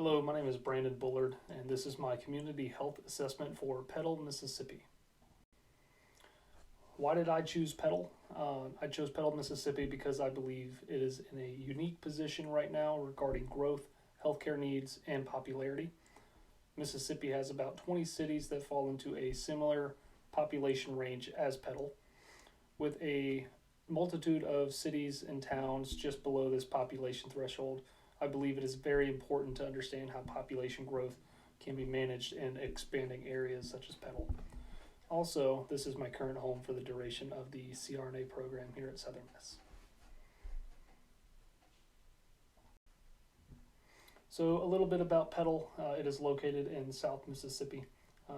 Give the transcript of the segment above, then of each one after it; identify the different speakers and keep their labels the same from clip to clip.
Speaker 1: Hello, my name is Brandon Bullard, and this is my community health assessment for Petal, Mississippi. Why did I choose Petal? I chose Petal, Mississippi because I believe it is in a unique position right now regarding growth, healthcare needs, and popularity. Mississippi has about 20 cities that fall into a similar population range as Petal, with a multitude of cities and towns just below this population threshold. I believe it is very important to understand how population growth can be managed in expanding areas such as Petal. Also, this is my current home for the duration of the SRNA program here at Southern Miss. So a little bit about Petal. It is located in South Mississippi,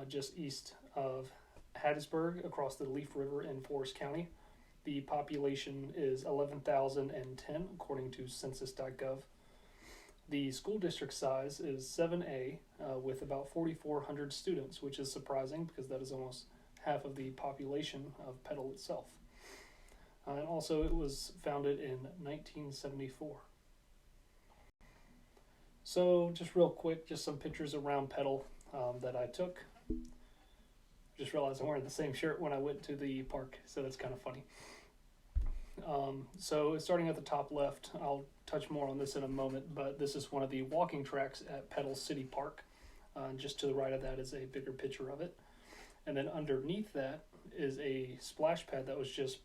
Speaker 1: just east of Hattiesburg, across the Leaf River in Forest County. The population is 11,010 according to census.gov. The school district size is 7A with about 4,400 students, which is surprising because that is almost half of the population of Petal itself. And also it was founded in 1974. So just real quick, just some pictures around Petal that I took. Just realized I'm wearing the same shirt when I went to the park, so that's kind of funny. So starting at the top left, I'll touch more on this in a moment, but this is one of the walking tracks at Petal City Park. Just to the right of that is a bigger picture of it. And then underneath that is a splash pad that was just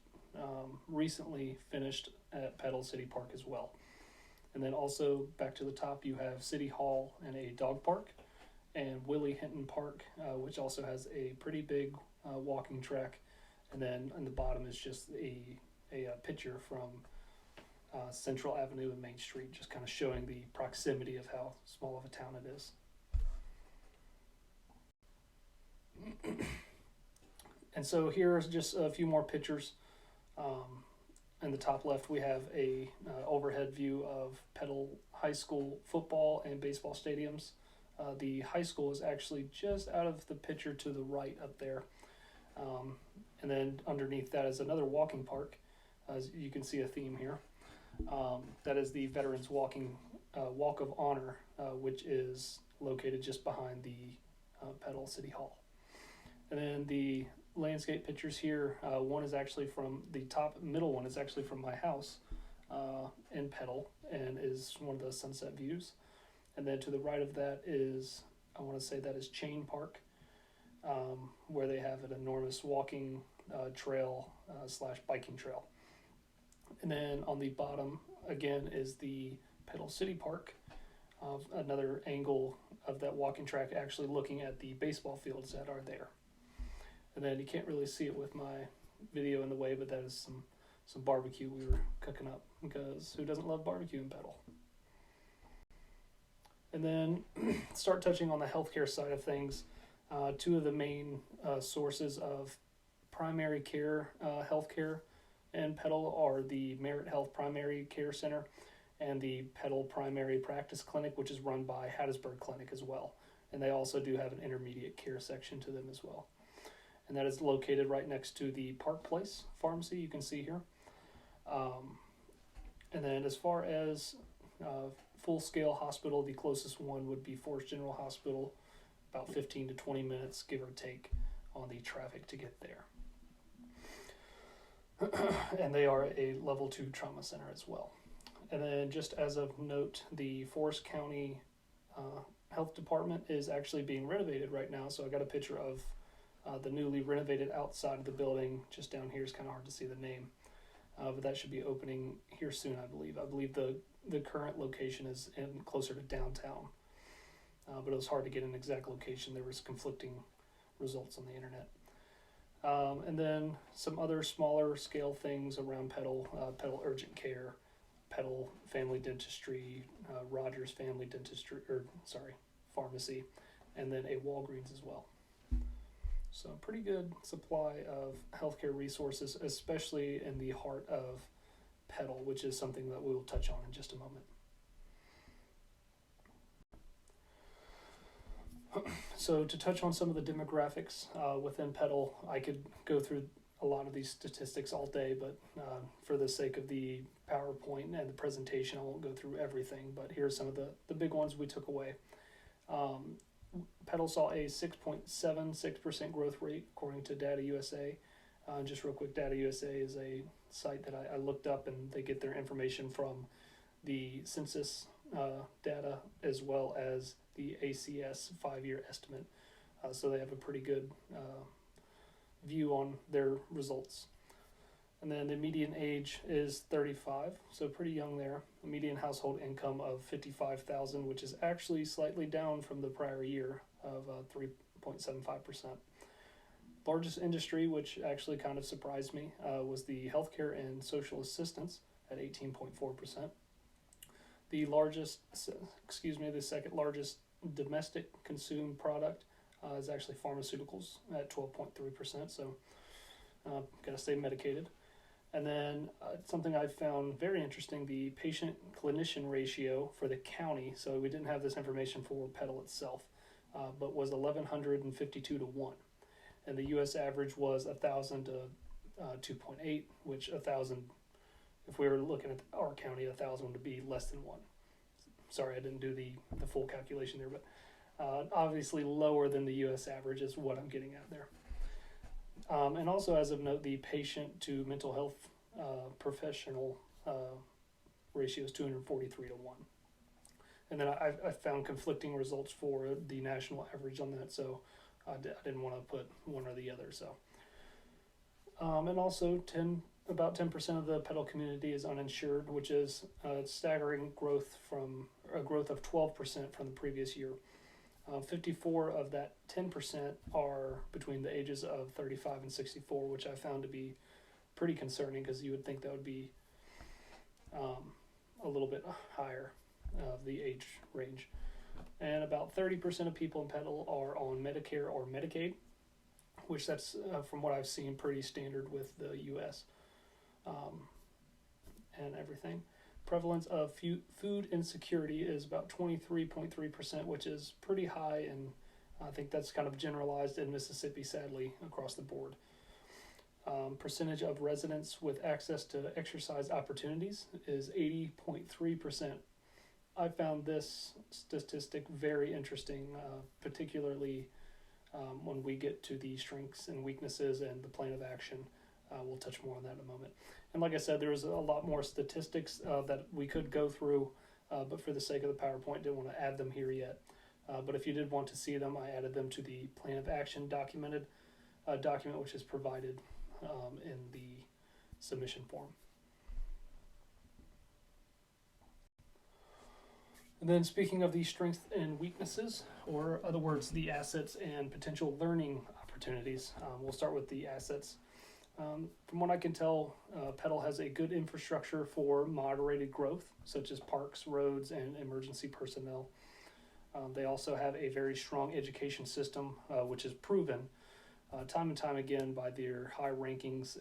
Speaker 1: recently finished at Petal City Park as well. And then also back to the top you have City Hall and a dog park, and Willie Hinton Park, which also has a pretty big walking track. And then on the bottom is just a picture from Central Avenue and Main Street, just kind of showing the proximity of how small of a town it is. And so here's just a few more pictures. In the top left we have a overhead view of Petal High School football and baseball stadiums. The high school is actually just out of the picture to the right up there. And then underneath that is another walking park. As you can see a theme here. That is the Veterans Walk of Honor, which is located just behind the Petal City Hall. And then the landscape pictures here, one is actually from the middle one is actually from my house in Petal, and is one of the sunset views. And then to the right of that is, I want to say that is Chain Park, where they have an enormous walking trail / biking trail. And then on the bottom, again, is the Petal City Park, another angle of that walking track actually looking at the baseball fields that are there. And then you can't really see it with my video in the way, but that is some barbecue we were cooking up, because who doesn't love barbecue in Petal? And then start touching on the healthcare side of things. Two of the main sources of primary care healthcare in Petal are the Merit Health Primary Care Center and the Petal Primary Practice Clinic, which is run by Hattiesburg Clinic as well. And they also do have an intermediate care section to them as well. And that is located right next to the Park Place Pharmacy you can see here. And then as far as full-scale hospital, the closest one would be Forest General Hospital, about 15 to 20 minutes, give or take, on the traffic to get there. And they are a level 2 trauma center as well. And then just as of note, the Forest County Health Department is actually being renovated right now. So I got a picture of the newly renovated outside of the building. Just down here is kind of hard to see the name. But that should be opening here soon, I believe. I believe the current location is closer to downtown. But it was hard to get an exact location. There was conflicting results on the internet. And then some other smaller scale things around Petal, Petal Urgent Care, Petal Family Dentistry, Rogers Family Dentistry, Pharmacy, and then a Walgreens as well. So pretty good supply of healthcare resources, especially in the heart of Petal, which is something that we will touch on in just a moment. So to touch on some of the demographics within Petal, I could go through a lot of these statistics all day, but for the sake of the PowerPoint and the presentation, I won't go through everything, but here's some of the big ones we took away. Petal saw a 6.76% growth rate according to Data USA. Just real quick, Data USA is a site that I looked up, and they get their information from the census data as well as the ACS 5-year estimate. So they have a pretty good view on their results. And then the median age is 35, so pretty young there. A median household income of $55,000, which is actually slightly down from the prior year of 3.75%. Largest industry, which actually kind of surprised me, was the healthcare and social assistance at 18.4%. The second largest domestic consumed product is actually pharmaceuticals at 12.3%. So, gotta stay medicated. And then something I found very interesting: the patient-clinician ratio for the county. So we didn't have this information for Petal itself, but was 1,152 to 1. And the U.S. average was 1,000 to 2.8, which 1,000, if we were looking at our county, 1,000 would be less than 1. Sorry, I didn't do the full calculation there, but obviously lower than the U.S. average is what I'm getting at there. And also, as of note, the patient to mental health professional ratio is 243 to 1. And then I found conflicting results for the national average on that, so I didn't want to put one or the other. So, and also about 10% of the Petal community is uninsured, which is staggering growth from a growth of 12% from the previous year. 54 of that 10% are between the ages of 35 and 64, which I found to be pretty concerning, because you would think that would be a little bit higher of the age range. And about 30% of people in Petal are on Medicare or Medicaid, which that's, from what I've seen, pretty standard with the U.S. And everything. Prevalence of food insecurity is about 23.3%, which is pretty high, and I think that's kind of generalized in Mississippi, sadly, across the board. Percentage of residents with access to exercise opportunities is 80.3%. I found this statistic very interesting, particularly when we get to the strengths and weaknesses and the plan of action. We'll touch more on that in a moment. And like I said, there's a lot more statistics that we could go through, but for the sake of the PowerPoint, didn't want to add them here yet. But if you did want to see them, I added them to the plan of action document, which is provided in the submission form. And then, speaking of the strengths and weaknesses, or other words, the assets and potential learning opportunities, we'll start with the assets. From what I can tell, Petal has a good infrastructure for moderated growth, such as parks, roads, and emergency personnel. They also have a very strong education system, which is proven time and time again by their high rankings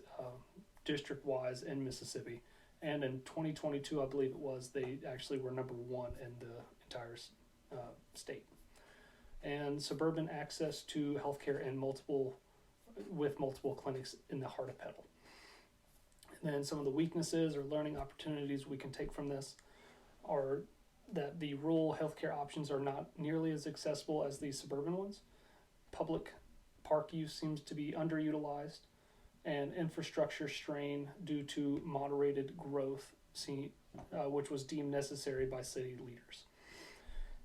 Speaker 1: district-wise in Mississippi. And in 2022, I believe it was, they actually were number 1 in the entire state. And suburban access to healthcare and multiple clinics in the heart of Petal. And then some of the weaknesses or learning opportunities we can take from this are that the rural healthcare options are not nearly as accessible as the suburban ones. Public park use seems to be underutilized, and infrastructure strain due to moderated growth, which was deemed necessary by city leaders.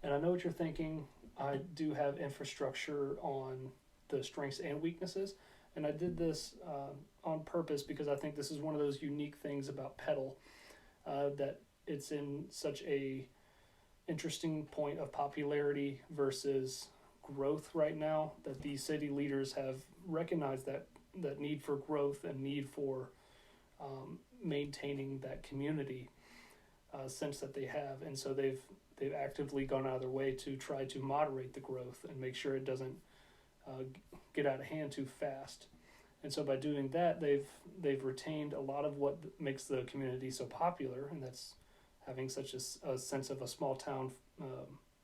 Speaker 1: And I know what you're thinking. I do have infrastructure on the strengths and weaknesses, and I did this on purpose because I think this is one of those unique things about Petal, that it's in such a interesting point of popularity versus growth right now, that the city leaders have recognized that need for growth and need for maintaining that community sense that they have, and so they've actively gone out of their way to try to moderate the growth and make sure it doesn't get out of hand too fast. And so by doing that, they've retained a lot of what makes the community so popular, and that's having such a sense of a small town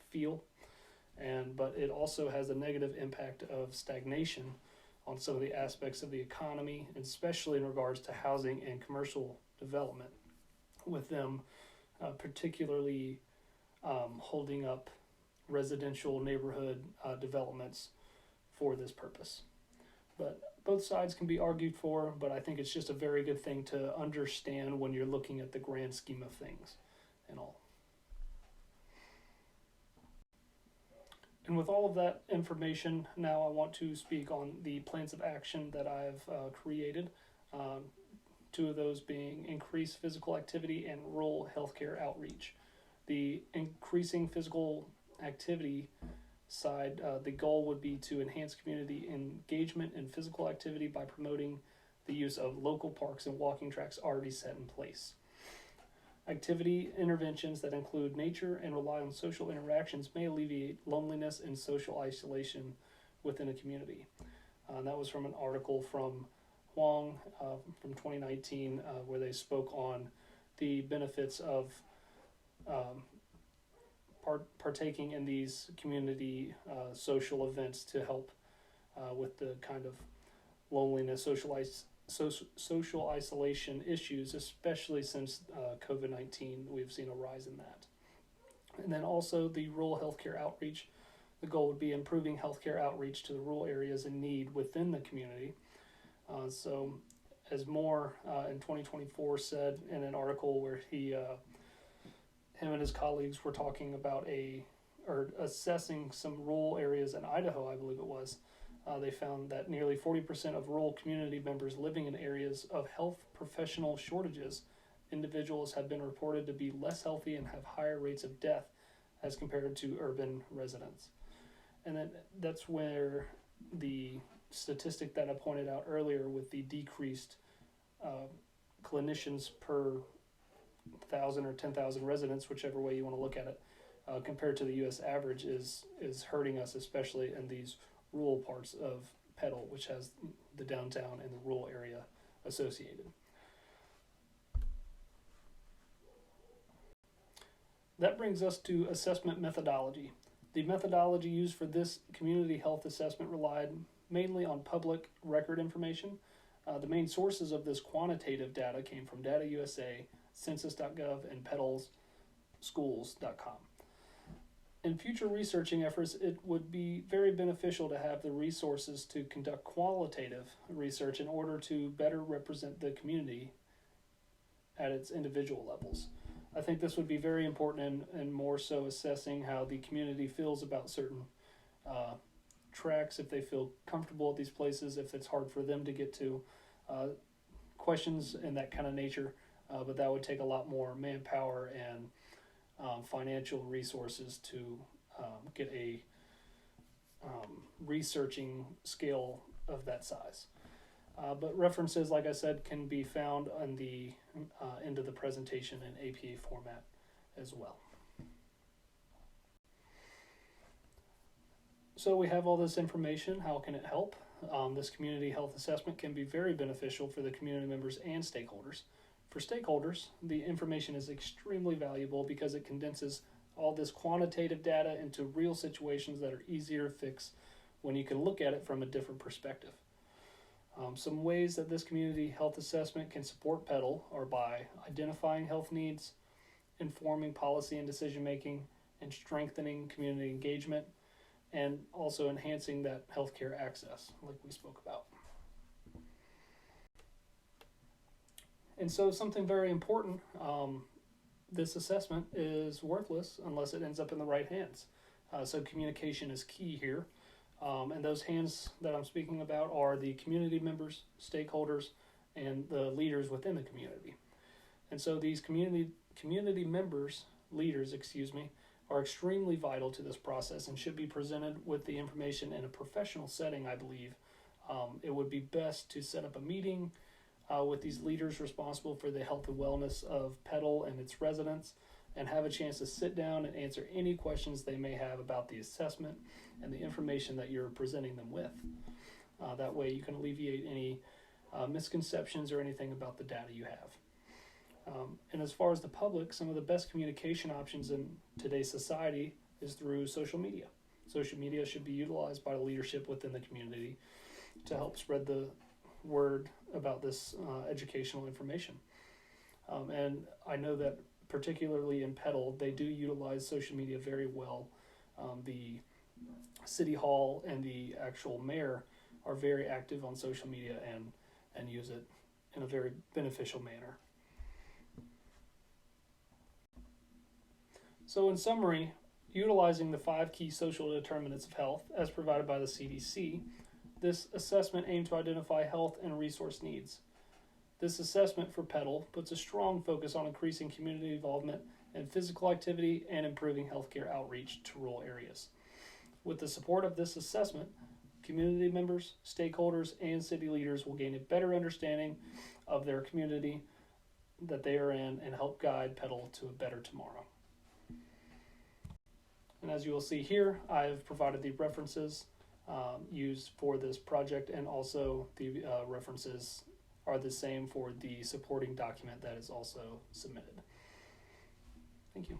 Speaker 1: feel. But it also has a negative impact of stagnation on some of the aspects of the economy, especially in regards to housing and commercial development, with them particularly holding up residential neighborhood developments for this purpose. But both sides can be argued for, but I think it's just a very good thing to understand when you're looking at the grand scheme of things and all. And with all of that information, now I want to speak on the plans of action that I've created. Two of those being increased physical activity and rural healthcare outreach. The increasing physical activity side, the goal would be to enhance community engagement in physical activity by promoting the use of local parks and walking tracks already set in place. Activity interventions that include nature and rely on social interactions may alleviate loneliness and social isolation within a community. That was from an article from Huang from 2019 where they spoke on the benefits of partaking in these community social events to help with the kind of loneliness, social isolation issues, especially since COVID-19. We've seen a rise in that. And then also the rural healthcare outreach. The goal would be improving healthcare outreach to the rural areas in need within the community. So as Moore in 2024 said in an article where him and his colleagues were talking about assessing some rural areas in Idaho, I believe it was. They found that nearly 40% of rural community members living in areas of health professional shortages, individuals have been reported to be less healthy and have higher rates of death as compared to urban residents. And then that's where the statistic that I pointed out earlier with the decreased clinicians per 1,000 or 10,000 residents, whichever way you want to look at it, compared to the U.S. average is hurting us, especially in these rural parts of Petal, which has the downtown and the rural area associated. That brings us to assessment methodology. The methodology used for this community health assessment relied mainly on public record information. The main sources of this quantitative data came from Data USA, Census.gov, and petalschools.com. In future researching efforts, it would be very beneficial to have the resources to conduct qualitative research in order to better represent the community at its individual levels. I think this would be very important in more so assessing how the community feels about certain tracks, if they feel comfortable at these places, if it's hard for them to get to, questions in that kind of nature. But that would take a lot more manpower and financial resources to get a researching scale of that size. But references, like I said, can be found on the end of the presentation in APA format as well. So we have all this information. How can it help? This community health assessment can be very beneficial for the community members and stakeholders. For stakeholders, the information is extremely valuable because it condenses all this quantitative data into real situations that are easier to fix when you can look at it from a different perspective. Some ways that this community health assessment can support Petal are by identifying health needs, informing policy and decision making, and strengthening community engagement, and also enhancing that healthcare access, like we spoke about. And so something very important, this assessment is worthless unless it ends up in the right hands. So communication is key here. And those hands that I'm speaking about are the community members, stakeholders, and the leaders within the community. And so these community members, leaders, are extremely vital to this process and should be presented with the information in a professional setting, I believe. It would be best to set up a meeting with these leaders responsible for the health and wellness of Petal and its residents, and have a chance to sit down and answer any questions they may have about the assessment and the information that you're presenting them with. That way you can alleviate any misconceptions or anything about the data you have. And as far as the public, some of the best communication options in today's society is through social media. Social media should be utilized by the leadership within the community to help spread the word about this educational information. And I know that particularly in Petal, they do utilize social media very well. The City Hall and the actual mayor are very active on social media and use it in a very beneficial manner. So in summary, utilizing the 5 key social determinants of health as provided by the CDC, this assessment aimed to identify health and resource needs. This assessment for Petal puts a strong focus on increasing community involvement in physical activity and improving healthcare outreach to rural areas. With the support of this assessment, community members, stakeholders, and city leaders will gain a better understanding of their community that they are in and help guide Petal to a better tomorrow. And as you will see here, I've provided the references used for this project, and also the references are the same for the supporting document that is also submitted. Thank you.